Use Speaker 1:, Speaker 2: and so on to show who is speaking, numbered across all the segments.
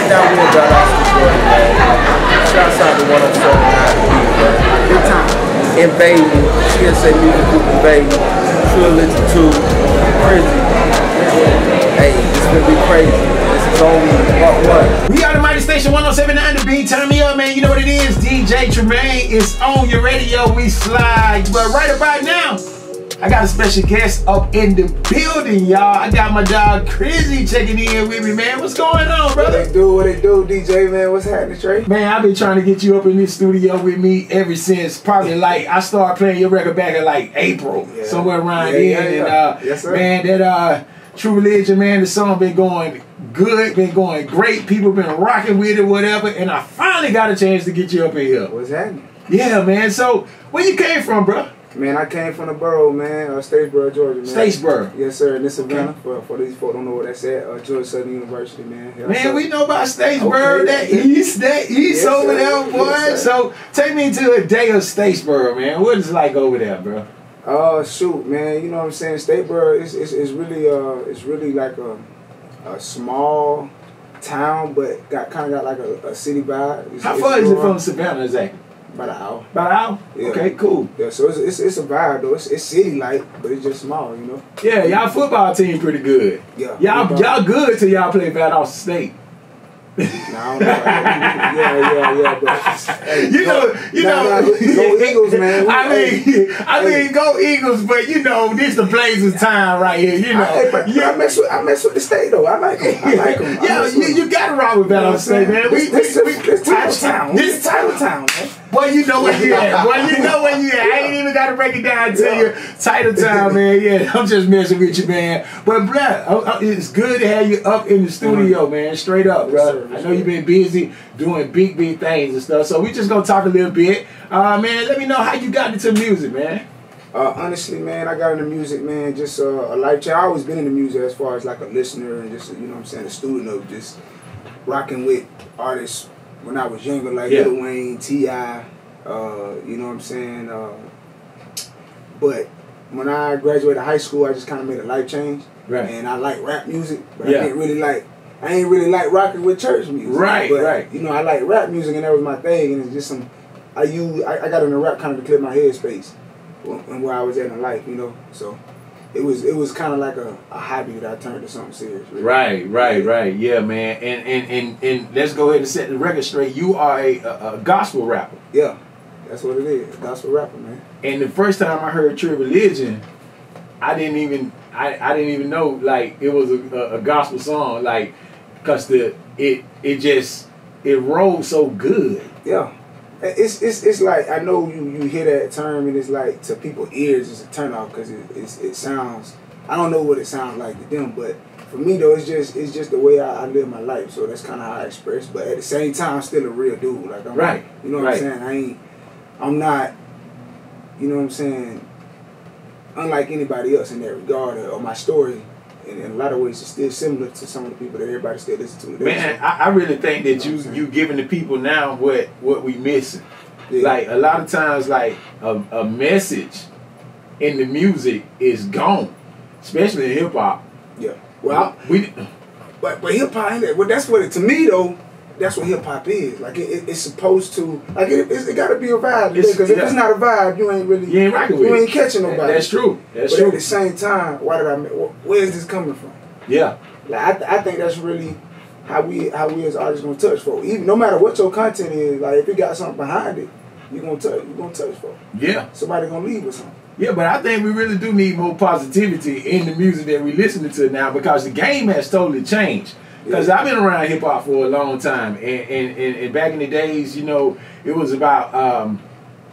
Speaker 1: now we in Valdosta, Georgia, man. Shouts out to 107.9
Speaker 2: Big time.
Speaker 1: in Baby, CSA Music Group in Baby, Trilligion 2, KrizE. Hey, it's gonna be crazy. This is only part one.
Speaker 2: We are the mighty station 107.9 The Beat. Turn me up, man. You know what it is. DJ Tremayne is on your radio. We slide. But right about now, I got a special guest up in the building, y'all. I got my dog KrizE checking in with me, man. What's going on, brother?
Speaker 3: What they do, DJ, man? What's happening, Trey?
Speaker 2: Man, I've been trying to get you up in this studio with me ever since probably like I started playing your record back in like April, somewhere around then. And
Speaker 3: yes, sir.
Speaker 2: Man, that Trilligion, man, the song been going good, been going great. People been rocking with it, whatever. And I finally got a chance to get you up in here.
Speaker 3: What's happening?
Speaker 2: Yeah, man. So where you came from, bro?
Speaker 3: Man, I came from the borough, man. Statesboro, Georgia, man.
Speaker 2: Statesboro.
Speaker 3: Yes, sir. And this Savannah, for these folks don't know what that's at. Georgia Southern University, man. Yes,
Speaker 2: Man,
Speaker 3: sir.
Speaker 2: we know about Statesboro, that east
Speaker 3: Yes,
Speaker 2: over
Speaker 3: sir.
Speaker 2: there, boy.
Speaker 3: Yes,
Speaker 2: So take me to a day of Statesboro, man. What is it like over there, bro?
Speaker 3: Shoot, man. You know what I'm saying? Statesboro is really like a small town, but kind of got like a city vibe.
Speaker 2: How far is it from Savannah exactly?
Speaker 3: About an hour.
Speaker 2: About an hour?
Speaker 3: Yeah.
Speaker 2: Okay, cool.
Speaker 3: Yeah, so it's a vibe though. It's city-like, but it's just small, you know.
Speaker 2: Yeah, y'all football team pretty good.
Speaker 3: Yeah.
Speaker 2: Y'all good till y'all play Valdosta State.
Speaker 3: No, yeah, but hey,
Speaker 2: You know,
Speaker 3: go Eagles, man.
Speaker 2: I mean, go Eagles, but you know, this the Blazers time right here. You know,
Speaker 3: I mess with the state though. I like them.
Speaker 2: Yeah, you got to rock with Valdosta State, man.
Speaker 3: This title town. This title town, man.
Speaker 2: Boy, you know where you at. Boy, you know where you at. I ain't even got to break it down to you. Title town, man. Yeah, I'm just messing with you, man. But, bruh, it's good to have you up in the studio, man. Straight up, bruh. I know you've been busy doing big things and stuff. So we just going to talk a little bit. Man, let me know how you got into music, man.
Speaker 3: Honestly, man, I got into music, man, just a life change. I always been into music as far as like a listener and just, you know what I'm saying, a student of just rocking with artists when I was younger, like Lil Wayne, T.I., you know what I'm saying? But when I graduated high school, I just kind of made a life change.
Speaker 2: Right.
Speaker 3: And I like rap music, but I ain't really like rocking with church music.
Speaker 2: Right,
Speaker 3: but,
Speaker 2: right.
Speaker 3: You know, I like rap music and that was my thing, and it's just I got into rap kind of to clear my headspace and where I was at in life, you know, so. It was kind of like a hobby that I turned to something serious. Really.
Speaker 2: Right. Yeah, man. And let's go ahead and set the record straight. You are a gospel rapper.
Speaker 3: Yeah, that's what it is. Gospel rapper, man.
Speaker 2: And the first time I heard Trilligion, I didn't even know like it was a gospel song, like, cause it rolled so good.
Speaker 3: Yeah. It's like, I know you hear that term and it's like to people's ears it's a turn off because it sounds, I don't know what it sounds like to them, but for me though it's just the way I live my life, so that's kind of how I express. But at the same time, I'm still a real dude. Like I'm
Speaker 2: right.
Speaker 3: You know what I'm saying? I'm not, you know what I'm saying, unlike anybody else in that regard, or my story. In a lot of ways, it's still similar to some of the people that everybody still listens to today.
Speaker 2: Man, I really think that you giving the people now what we missing. Yeah. Like a lot of times, like a message in the music is gone, especially in hip hop.
Speaker 3: Yeah. Well, but hip hop ain't that. Well, that's what to me though. That's what hip hop is. Like it's supposed to. Like it got to be a vibe. Because if it's not a vibe, you ain't rocking with it. You ain't catching nobody.
Speaker 2: That's true. But
Speaker 3: at the same time, where is this coming from?
Speaker 2: Yeah.
Speaker 3: Like I think that's really how we as artists gonna touch folk. Even no matter what your content is, like if you got something behind it, you gonna touch folk.
Speaker 2: Yeah.
Speaker 3: Somebody gonna leave with something.
Speaker 2: Yeah, but I think we really do need more positivity in the music that we're listening to now, because the game has totally changed. Because I've been around hip hop for a long time, and back in the days, you know, it was about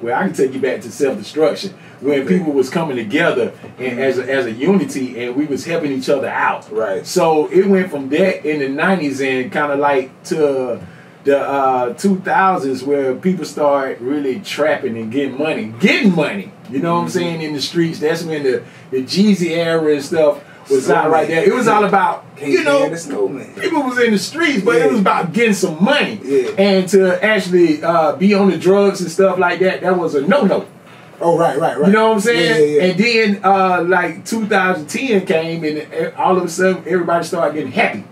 Speaker 2: well, I can take you back to self-destruction, when people was coming together and as a unity, and we was helping each other out.
Speaker 3: Right.
Speaker 2: So it went from that in the 90s and kind of like to the 2000s, where people start really trapping and getting money. You know what I'm saying, in the streets. That's when the Jeezy era and stuff was out right there. It was all about, you know, people was in the streets, but it was about getting some money. And to actually be on the drugs and stuff like that, that was a no-no.
Speaker 3: Oh, right.
Speaker 2: You know what I'm saying? And then like 2010 came, and all of a sudden everybody started getting happy.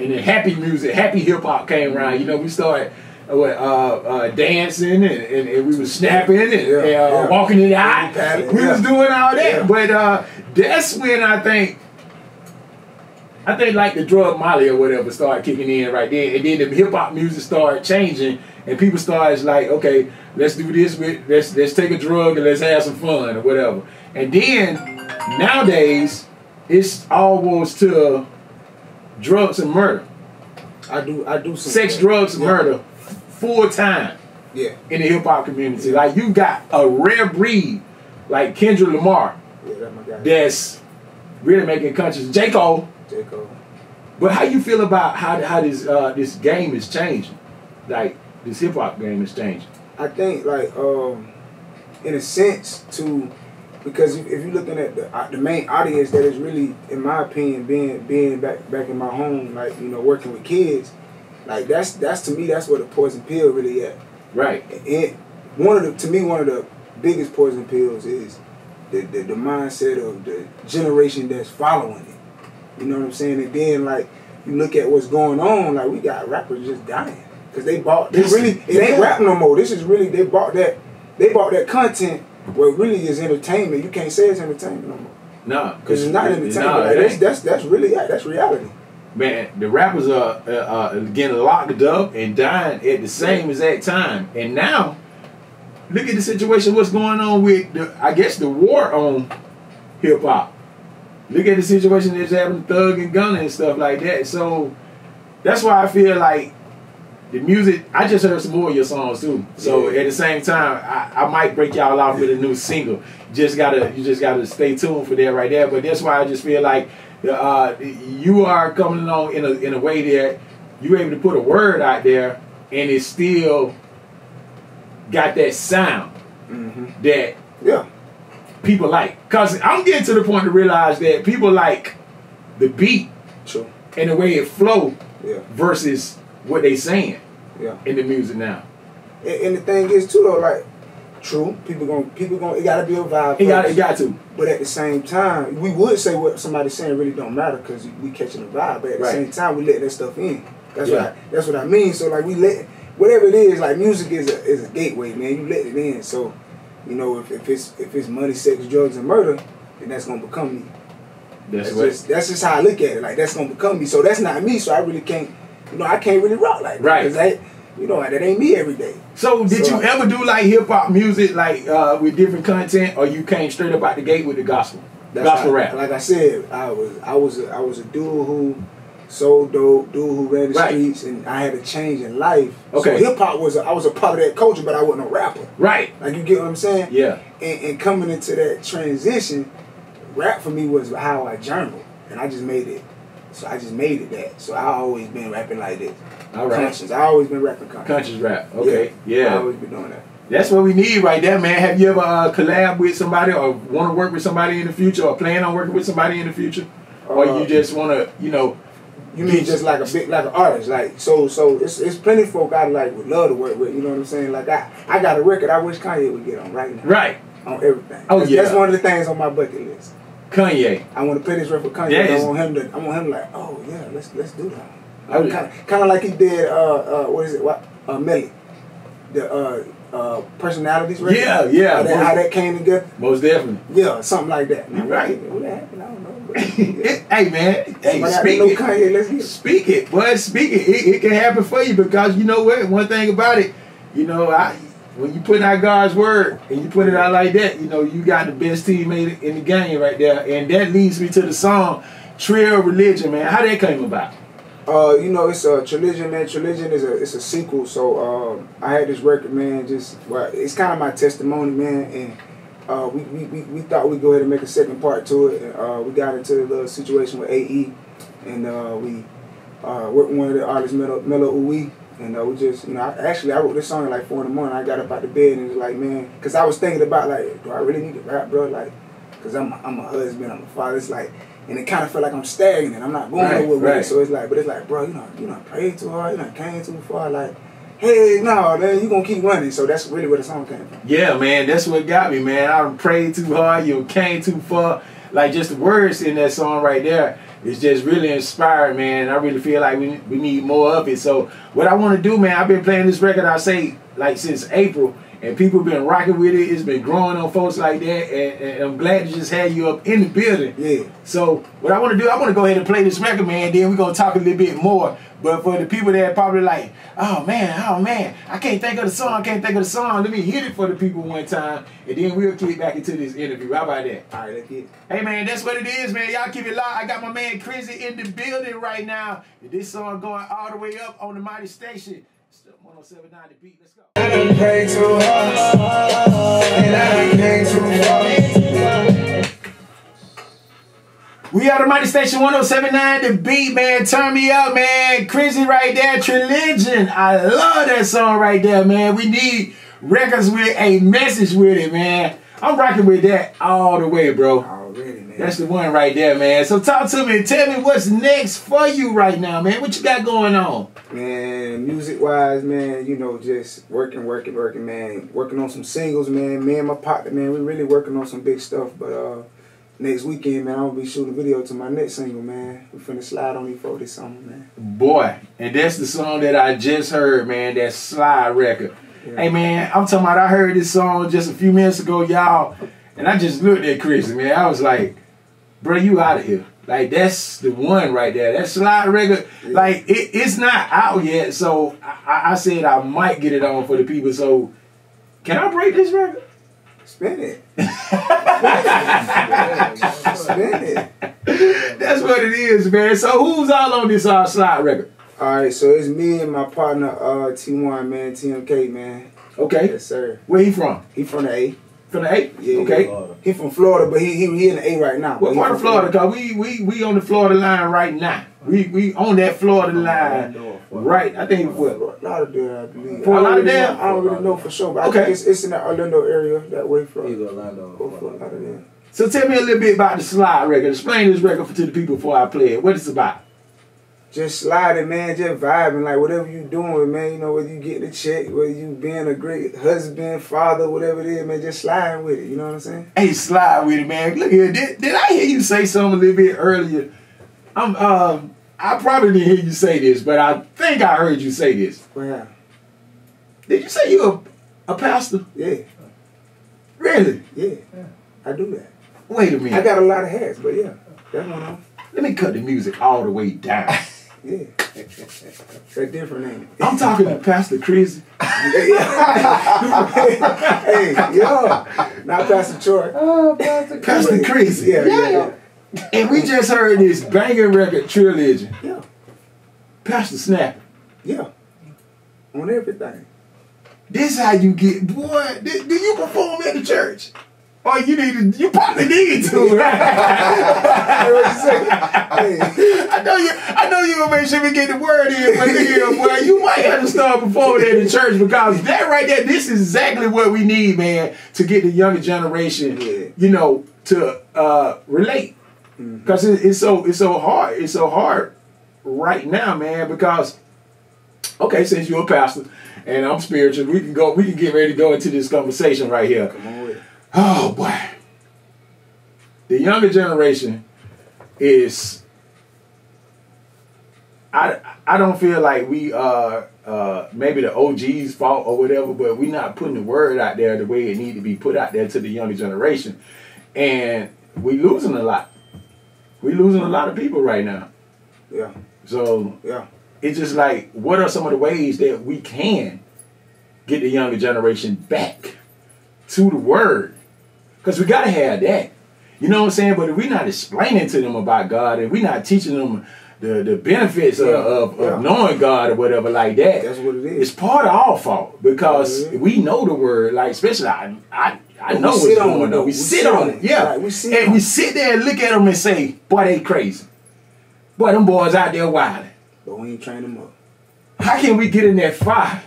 Speaker 2: And then happy music, happy hip hop came around. You know, we started dancing and we was snapping and walking it out. We was doing all that. But that's when I think like the drug Molly or whatever started kicking in right there. And then the hip hop music started changing and people started like, okay, let's do this let's take a drug and let's have some fun or whatever. And then nowadays it's almost to drugs and murder.
Speaker 3: I do
Speaker 2: sex, drugs, and murder full time.
Speaker 3: Yeah.
Speaker 2: In the hip hop community. Like you got a rare breed like Kendrick Lamar.
Speaker 3: Yeah, that's my guy.
Speaker 2: That's really making conscious. J. Cole. But how you feel about how this game is changing? Like this hip hop game is changing.
Speaker 3: I think like in a sense because if you're looking at the main audience that is really, in my opinion, being back in my home, like, you know, working with kids, like that's to me that's where the poison pill really at.
Speaker 2: Right.
Speaker 3: And one of the biggest poison pills is the mindset of the generation that's following it. You know what I'm saying? And then like you look at what's going on, like we got rappers just dying because it ain't rap no more. This is really they bought that content where it really is entertainment. You can't say it's entertainment no more.
Speaker 2: No,
Speaker 3: because it's not entertainment. Like, that's really that's reality.
Speaker 2: Man, the rappers are getting locked up and dying at the same exact time. And now, look at the situation. What's going on with the war on hip hop? Look at the situation that's happening, Thug and Gunna and stuff like that. So that's why I feel like the music. I just heard some more of your songs too. So at the same time, I might break y'all off with a new single. You just gotta stay tuned for that right there. But that's why I just feel like you are coming along in a way that you're able to put a word out there and it still got that sound that people like. Cause I'm getting to the point to realize that people like the beat and the way it flow versus what they saying in the music now.
Speaker 3: And the thing is too though, like true, people gonna it gotta be a vibe.
Speaker 2: It got to.
Speaker 3: But at the same time, we would say what somebody's saying really don't matter because we catching the vibe. But at the same time, we let that stuff in. That's what I mean. So like we let whatever it is, like music is a gateway, man. You let it in. So, you know, if it's money, sex, drugs, and murder, then that's gonna become me. That's just how I look at it. Like that's gonna become me. So that's not me. So I really can't. You know, I can't really rock like that. Right. Because you know, that ain't me every day.
Speaker 2: So did you ever do like hip hop music, like with different content, or you came straight up out the gate with the gospel rap?
Speaker 3: Like I said, I was a dude who sold dope, dude who ran the streets, and I had a change in life. Okay. So hip hop I was a part of that culture, but I wasn't a rapper. Right. Like you get what I'm saying? Yeah. And coming into that transition, rap for me was how I journaled, and I just made it. So I just made it that. So I always been rapping like this. All right. Conscious. I always been rapping conscious. Conscious rap. Okay. Yeah. I always been doing that.
Speaker 2: That's what we need right there, man. Have you ever collab with somebody or want to work with somebody in the future or plan on working with somebody in the future? Or you just want to, you know...
Speaker 3: You mean just like an artist. Like, so it's plenty of folk I like would love to work with. You know what I'm saying? Like, I got a record I wish Kanye would get on right now. Right. On everything. Oh, that's one of the things on my bucket list. Kanye. I want to play this record with Kanye. I want him like, oh yeah, let's do that. Kind of like he did what is it? Melly. The personalities record. Yeah. How that came together.
Speaker 2: Most definitely.
Speaker 3: Yeah, something like that.
Speaker 2: Right.
Speaker 3: What happened? I don't know.
Speaker 2: Hey man, speak it. It can happen for you because you know what? One thing about it, you know, when you put out God's word and you put it out like that, you know, you got the best teammate in the game right there. And that leads me to the song Trilligion, man. How that came about?
Speaker 3: You know, it's a Trilligion, man. Trilligion is a sequel. So I had this record, man. It's kind of my testimony, man. And we thought we'd go ahead and make a second part to it. And, we got into a little situation with AE, and we worked with one of the artists, Mello Uwe. And we just, you know, I wrote this song at like 4 in the morning. I got up out the bed and was like, man, because I was thinking about like, do I really need to rap, bro? Like, because I'm a husband, I'm a father. It's like, and it kind of felt like I'm stagnant. I'm not going nowhere with it. So it's like, bro, you know, prayed too hard. You know, came too far. Like, hey, no, man, you gonna keep running. So that's really where the song came from. Yeah, man, that's what got me, man. I prayed too hard. You came too far. Like just the words in that song right there.
Speaker 2: it's just really inspiring, man. I really feel like we need more of it. So what I want to do, man, I've been playing this record, I say, like since April, and people been rocking with it. It's been growing on folks like that, and I'm glad to just have you up in the building.
Speaker 3: Yeah.
Speaker 2: So what I want to do, I want to go ahead and play this record, man. Then we're going to talk a little bit more. But for the people that are probably like, oh man, I can't think of the song, let me hit it for the people one time, and then we'll get back into this interview. How about that?
Speaker 3: All right, let's get it.
Speaker 2: Hey man, that's what it is, man. Y'all keep it locked. I got my man KrizE in the building right now. And this song going all the way up on the mighty station. It's 107.9 The Beat. Let's go.
Speaker 3: I done paid too hard, and I done came too far.
Speaker 2: We are the mighty station 107.9 The Beat, man. Turn me up, man. KrizE right there, Trilligion. I love that song right there, man. We need records with a message with it, man. I'm rocking with that all the way, bro.
Speaker 3: Already, man.
Speaker 2: That's the one right there, man. So talk to me. Tell me what's next for you right now, man. What you got going on?
Speaker 3: Man, music-wise, man, you know, just working, man. Working on some singles, man. Me and my partner, man, we really working on some big stuff. But next weekend, man, I'm going to be shooting a video to my next single, man. We finna slide on these folks this summer, man.
Speaker 2: Boy, and that's the song that I just heard, man. That Slide record.
Speaker 3: Yeah.
Speaker 2: Hey, man, I'm talking about I heard this song just a few minutes ago, y'all. And I just looked at KrizE, man. I was like, bro, you out of here. Like, that's the one right there. That Slide record, yeah. Like, it's not out yet. So I said I might get it on for the people. So can I break this record?
Speaker 3: Spin it. Spin it.
Speaker 2: That's what it is, man. So who's all on this Slide record?
Speaker 3: All right, so it's me and my partner, T1, man, TMK, man.
Speaker 2: Okay.
Speaker 3: Yes, sir.
Speaker 2: Where he from?
Speaker 3: He from the A.
Speaker 2: From the A?
Speaker 3: Yeah.
Speaker 2: Okay.
Speaker 3: He from Florida, but he in the A right now.
Speaker 2: What part of Florida? Cause we on the Florida line right now. We on that Florida line. Right. I think what?
Speaker 3: Fort Lauderdale, I believe.
Speaker 2: Fort Lauderdale?
Speaker 3: I don't really know for sure, but
Speaker 2: okay.
Speaker 3: I think it's in the Orlando area that way from.
Speaker 1: Orlando.
Speaker 3: Fort Lauderdale.
Speaker 2: So tell me a little bit about the Slide record. Explain this record to the people before I play it. What it's about?
Speaker 3: Just sliding, man, just vibing, like whatever you doing, man, you know, whether you getting a check, whether you being a great husband, father, whatever it is, man, just sliding with it, you know what I'm saying?
Speaker 2: Hey, slide with it, man. Look here, did I hear you say something a little bit earlier? I probably didn't hear you say this, but I think I heard you say this.
Speaker 3: Yeah.
Speaker 2: Did you say you a pastor?
Speaker 3: Yeah.
Speaker 2: Really?
Speaker 3: Yeah. I do that.
Speaker 2: Wait a minute.
Speaker 3: I got a lot of hats, but yeah, that one on.
Speaker 2: Let me cut the music all the way down.
Speaker 3: Yeah. That's different, ain't it?
Speaker 2: I'm talking to Pastor KrizE.
Speaker 3: Hey, yo. Not Pastor Troy.
Speaker 1: Oh, Pastor
Speaker 2: KrizE.
Speaker 3: Yeah.
Speaker 2: And we just heard this banging record, Trilligion.
Speaker 3: Yeah.
Speaker 2: Pastor Snap.
Speaker 3: Yeah. On everything.
Speaker 2: This how you get, boy, do you perform at the church? Oh, you probably need to, right? I know you gonna make sure we get the word in, but nigga, boy, you might have to start performing at the church, because that right there, this is exactly what we need, man, to get the younger generation, you know, to relate, because it's so hard right now, man. Because okay, since you're a pastor and I'm spiritual, we can get ready to go into this conversation right here.
Speaker 3: Come on with it.
Speaker 2: Oh boy, the younger generation is. I don't feel like we are maybe the OG's fault or whatever, but we're not putting the word out there the way it need to be put out there to the younger generation, and we losing a lot. We losing a lot of people right now.
Speaker 3: Yeah.
Speaker 2: So
Speaker 3: yeah,
Speaker 2: it's just like, what are some of the ways that we can get the younger generation back to the word? Because we got to have that. You know what I'm saying? But if we're not explaining to them about God, and we're not teaching them the benefits of knowing God or whatever like that,
Speaker 3: that's what it is.
Speaker 2: It's part of our fault, because we know the word. Like, especially I know what's going on. We sit on it. Yeah. We sit there and look at them and say, boy, they crazy. Boy, them boys out there wilding.
Speaker 3: But we ain't train them up.
Speaker 2: How can we get in that fire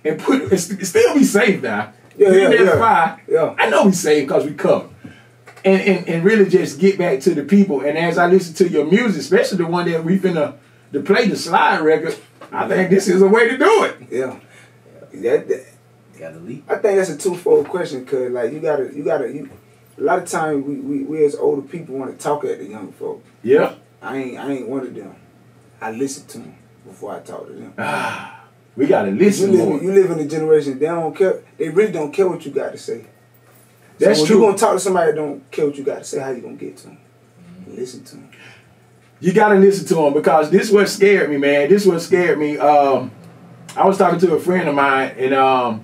Speaker 2: and still be safe now?
Speaker 3: Yeah.
Speaker 2: I know we saved because we covered. And really just get back to the people. And as I listen to your music, especially the one that we finna to play, the Slide record, I think this is a way to do it.
Speaker 3: Yeah.
Speaker 1: Gotta leap.
Speaker 3: I think that's a twofold question, cause like you gotta a lot of times we as older people want to talk at the young folk.
Speaker 2: Yeah.
Speaker 3: I ain't one of them. I listen to them before I talk to them.
Speaker 2: We gotta listen more.
Speaker 3: You live in a generation, they don't care. They really don't care what you got to say.
Speaker 2: That's
Speaker 3: so when
Speaker 2: true.
Speaker 3: you gonna talk to somebody that don't care what you got to say, how you gonna get to them? Listen to them.
Speaker 2: You gotta listen to them, because this what scared me, man. This what scared me. I was talking to a friend of mine, and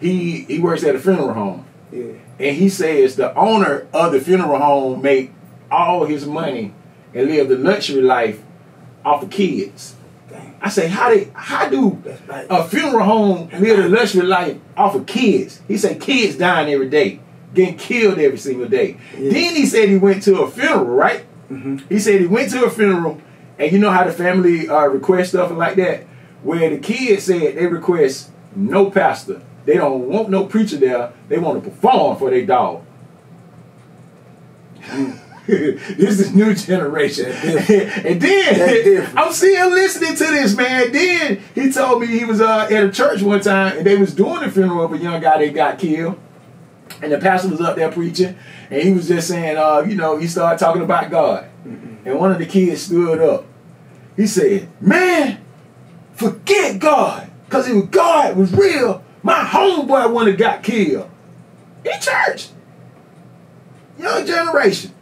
Speaker 2: he works at a funeral home.
Speaker 3: Yeah.
Speaker 2: And he says the owner of the funeral home make all his money and live the luxury life off of kids.
Speaker 3: Dang.
Speaker 2: I say, how do
Speaker 3: That's right.
Speaker 2: a funeral home live the luxury life off of kids? He said kids dying every day, getting killed every single day.
Speaker 3: Yeah.
Speaker 2: Then he said he went to a funeral, right? He said he went to a funeral, and you know how the family request stuff and like that, where the kids said they request no pastor. They don't want no preacher there. They want to perform for their dog. This is new generation. And then I'm still listening to this, man. Then he told me he was at a church one time, and they was doing the funeral of a young guy that got killed. And the pastor was up there preaching, and he was just saying, you know, he started talking about God. And one of the kids stood up. He said, man, forget God. Because if God was real, my homeboy wouldn't have got killed. In church. Young generation.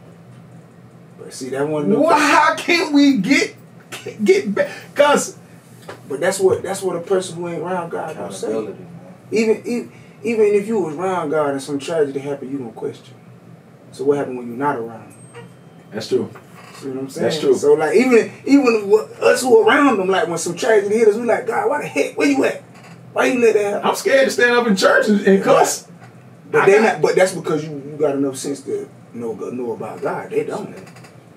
Speaker 3: But see, that one.
Speaker 2: Well, how can we get back? Because,
Speaker 3: but that's what a person who ain't around God don't say. Even if you was around God and some tragedy happened, you gonna question. So what happened when you're not around?
Speaker 2: That's true.
Speaker 3: You know what I'm saying?
Speaker 2: That's true.
Speaker 3: So like even us who around them, like when some tragedy hit us, we like, God, why the heck? Where you at? Why you let that happen?
Speaker 2: I'm scared to stand up in church and cuss.
Speaker 3: But that's because you got enough sense to know about God. They don't.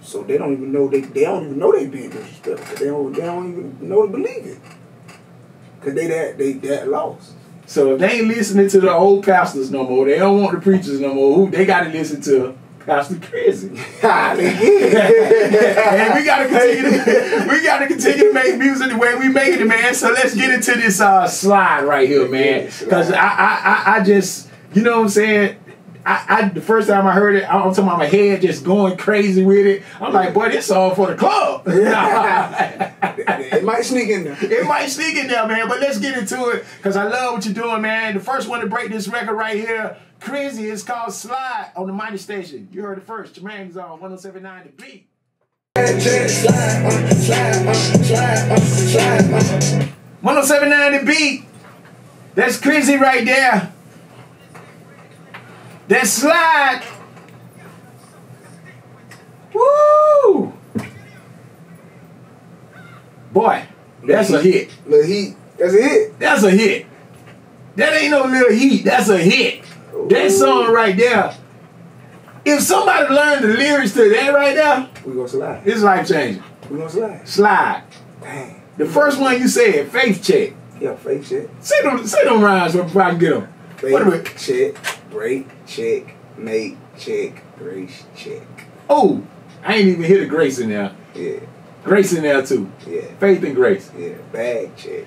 Speaker 3: So they don't even know they don't even know they being disrespectful. They don't even know to believe it. Cause they that lost.
Speaker 2: So if they ain't listening to the old pastors no more, they don't want the preachers no more, who they gotta listen to Pastor KrizE. And we gotta continue to make music the way we make it, man. So let's get into this slide right here, man. Because I just, you know what I'm saying? The first time I heard it, I'm talking about my head just going crazy with it. I'm like, boy, this song for the club.
Speaker 3: It might sneak in there.
Speaker 2: It might sneak in there, man. But let's get into it, because I love what you're doing, man. The first one to break this record right here, KrizE, is called Slide on the Mighty Station. You heard it first. Tremayne is on 107.9 The Beat. 107.9 The Beat. That's KrizE right there. That slide. Woo! Boy, that's a hit.
Speaker 3: Little heat. That's a hit.
Speaker 2: That's a hit. That ain't no little heat. That's a hit. Ooh. That song right there. If somebody learned the lyrics to that right there,
Speaker 3: we gonna slide.
Speaker 2: It's life changing.
Speaker 3: We gonna slide.
Speaker 2: Slide.
Speaker 3: Dang.
Speaker 2: The first one you said, faith check.
Speaker 3: Yeah, faith check.
Speaker 2: Say them rhymes before I can get them.
Speaker 3: Faith check, break, check, make, check, grace, check.
Speaker 2: Oh, I ain't even hear the grace in there.
Speaker 3: Yeah.
Speaker 2: Grace in there too.
Speaker 3: Yeah.
Speaker 2: Faith and grace.
Speaker 3: Yeah. Bag check.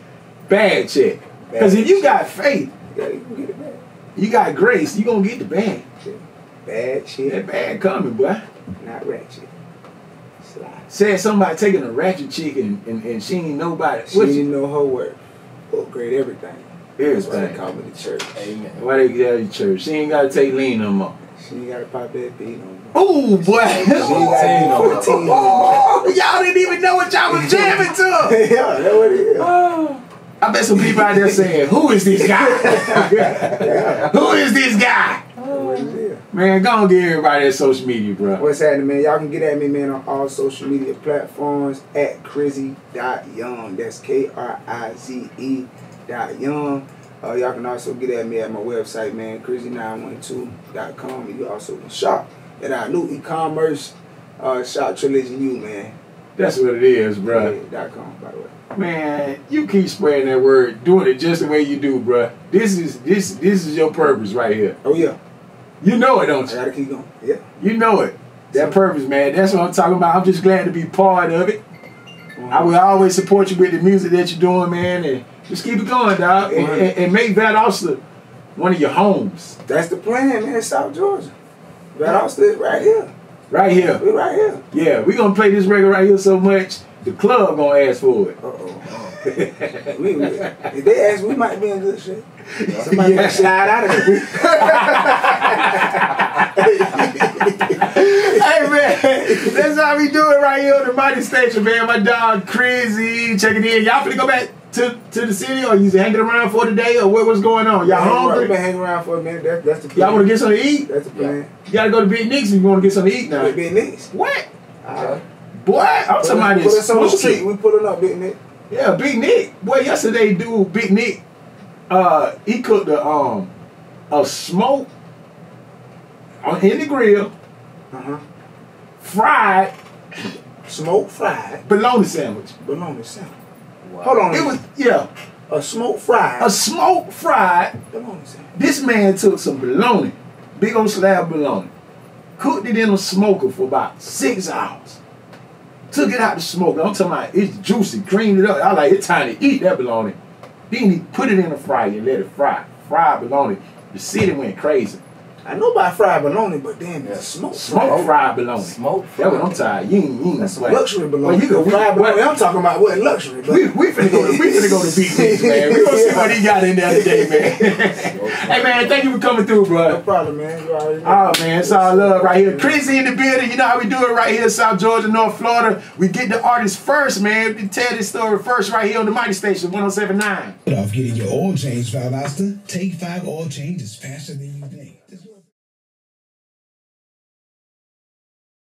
Speaker 2: Bag check. Because if you got faith,
Speaker 3: yeah, you can get it back.
Speaker 2: You got grace, you gonna get the bag.
Speaker 3: Bad shit.
Speaker 2: That bag coming, boy.
Speaker 3: Not ratchet. Slide.
Speaker 2: Said somebody taking a ratchet chick and she ain't nobody.
Speaker 3: She didn't know her worth. Upgrade everything.
Speaker 2: Everything.
Speaker 3: That's why they call me the church.
Speaker 2: Amen. Why they get out of the church? She ain't gotta take lean no more.
Speaker 3: She ain't gotta pop that beat no more.
Speaker 2: Ooh, boy.
Speaker 3: She ain't gotta do 14 no more.
Speaker 2: Y'all didn't even know what y'all was jamming to.
Speaker 3: Yeah, that's what it is.
Speaker 2: Oh. I bet some people out there saying, who is this guy? Who is this guy? Man, go on, give everybody that social media, bro.
Speaker 3: What's happening, man? Y'all can get at me, man, on all social media platforms at KrizE.Young. That's KRIZE.Young. Y'all can also get at me at my website, man, KrizE912.com. And you also can shop at our new e-commerce shop, Trilligion, man.
Speaker 2: That's what it is, bro.
Speaker 3: .com, by the way.
Speaker 2: Man, you keep spreading that word, doing it just the way you do, bro. This is your purpose right here.
Speaker 3: Oh yeah.
Speaker 2: You know it, don't you?
Speaker 3: I gotta keep going. Yeah.
Speaker 2: You know it. That purpose, man. That's what I'm talking about. I'm just glad to be part of it. I will always support you with the music that you're doing, man, and just keep it going, dog. And make Valdosta one of your homes.
Speaker 3: That's the plan, man. South Georgia. Valdosta is right here.
Speaker 2: Right here.
Speaker 3: We right here.
Speaker 2: Yeah, we gonna play this record right here so much, the club gonna ask for it.
Speaker 3: If they ask, we might be in good shape. Somebody might slide out of it.
Speaker 2: Hey man, that's how we do it right here on the Mighty Station, man. My dog KrizE checking in. Y'all finna go back to the city, or you hanging around for the day, or what's going on? Y'all hungry?
Speaker 3: We've been hanging around for a minute. That's the plan.
Speaker 2: Y'all wanna get something to eat?
Speaker 3: That's the plan.
Speaker 2: You gotta go to Big Nick's if you wanna get something to eat now.
Speaker 3: Big Nick's.
Speaker 2: What? Boy, I'm talking about
Speaker 3: Put us on the street.
Speaker 2: this.
Speaker 3: We pulling up, Big Nick.
Speaker 2: Yeah, Big Nick. Boy, yesterday, dude, Big Nick, he cooked a smoke in the grill, fried,
Speaker 3: smoked fried
Speaker 2: bologna sandwich.
Speaker 3: bologna sandwich.
Speaker 1: Wow.
Speaker 3: Hold on.
Speaker 2: It was, yeah,
Speaker 3: a smoked fried
Speaker 2: a smoked fried.
Speaker 3: bologna sandwich.
Speaker 2: This man took some bologna, big old slab of bologna, cooked it in a smoker for about 6 hours. Took it out the smoker. I'm talking about it's juicy, creamed it up. I like it's time to eat that bologna. Then he put it in the fryer and let it fry. Fried bologna. The city went crazy.
Speaker 3: I know about fried bologna, but then smoked
Speaker 2: Fried bologna.
Speaker 1: Smoke.
Speaker 2: That's what I'm tired. You ain't
Speaker 3: That's some
Speaker 2: sweat.
Speaker 3: luxury bologna.
Speaker 2: Well, you go,
Speaker 3: fried bologna. I'm talking about what luxury. But
Speaker 2: we finna go to Big Nick's, man. We gonna see what he got in there today, man. Hey man, thank you for coming through, bro.
Speaker 3: no problem, man. You already know.
Speaker 2: Oh man, it's all love right here. KrizE in the building. You know how we do it right here in South Georgia, North Florida. We get the artists first, man. We tell this story first right here on the Mighty Station 107.9.
Speaker 4: Off getting your oil change, Valdosta. Take 5 oil changes faster than you